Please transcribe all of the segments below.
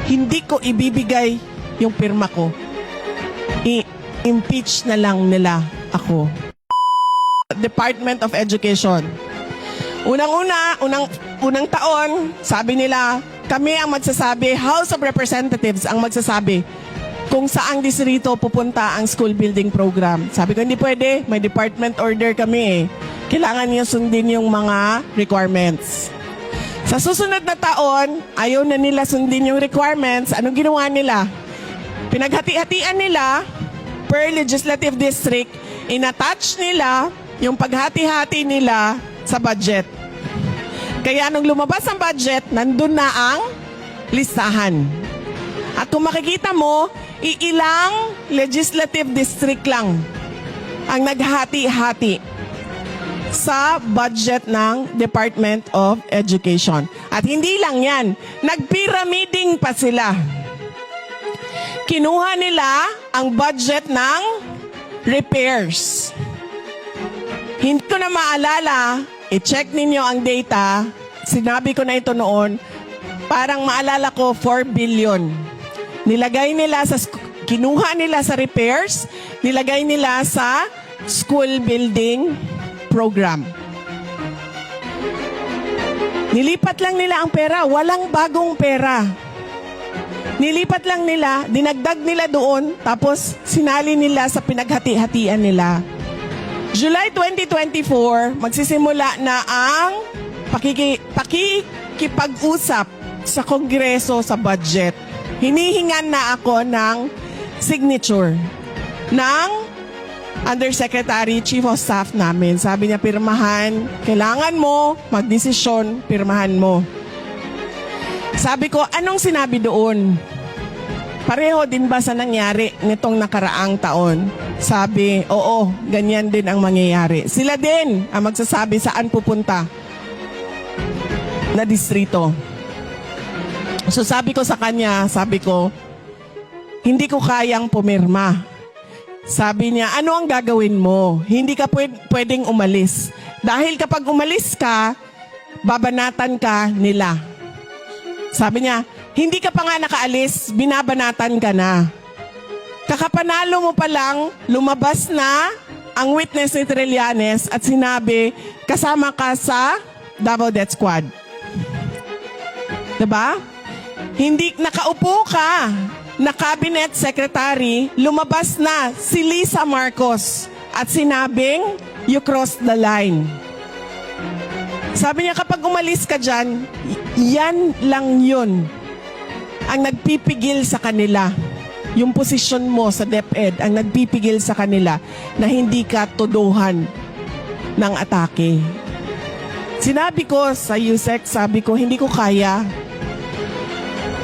hindi ko ibibigay yung pirma ko. I-impeach na lang nila ako. Department of Education. Unang taon, sabi nila, kami ang magsasabi, House of Representatives ang magsasabi kung saang distrito pupunta ang school building program. Sabi ko, hindi pwede, may department order kami eh. Kailangan niyo sundin yung mga requirements. Sa susunod na taon, ayaw na nila sundin yung requirements. Anong ginawa nila? Pinaghati-hatian nila per legislative district, inattach nila yung paghati-hati nila sa budget. Kaya nung lumabas ang budget, nandun na ang listahan. At kung makikita mo, iilang legislative district lang ang naghati-hati sa budget ng Department of Education. At hindi lang yan, nagpiramiding pa sila. Kinuha nila ang budget ng repairs. Hindi ko na maalala, i-check ninyo ang data, sinabi ko na ito noon, parang maalala ko 4 billion. Nilagay nila kinuha nila sa repairs, nilagay nila sa school building program. Nilipat lang nila ang pera, walang bagong pera. Nilipat lang nila, dinagdag nila doon, tapos sinali nila sa pinaghati-hatian nila. July 2024, magsisimula na ang pakikipag-usap sa Kongreso sa budget. Hinihingan na ako ng signature ng Undersecretary, Chief of Staff namin. Sabi niya, pirmahan, kailangan mo, magdesisyon, pirmahan mo. Sabi ko, anong sinabi doon? Pareho din ba sa nangyari nitong nakaraang taon? Sabi, oo, ganyan din ang mangyayari. Sila din ang magsasabi saan pupunta na distrito. So sabi ko sa kanya, hindi ko kayang pumirma. Sabi niya, ano ang gagawin mo? Hindi ka pwedeng umalis. Dahil kapag umalis ka, babanatan ka nila. Sabi niya, hindi ka pa nga nakaalis, binabanatan ka na. Kakapanalo mo pa lang, lumabas na ang witness ni Trillanes at sinabi, kasama ka sa Davao Death Squad. Diba? Hindi nakaupo ka na cabinet secretary, lumabas na si Lisa Marcos at sinabing, you crossed the line. Sabi niya, kapag umalis ka dyan, yan lang yun ang nagpipigil sa kanila. Yung posisyon mo sa DepEd ang nagpipigil sa kanila na hindi ka tuduhan ng atake. Sinabi ko sa USEC, sabi ko, hindi ko kaya.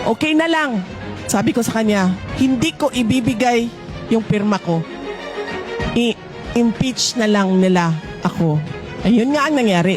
Okay na lang. Sabi ko sa kanya, hindi ko ibibigay yung pirma ko. I-impeach na lang nila ako. Ayun nga ang nangyari.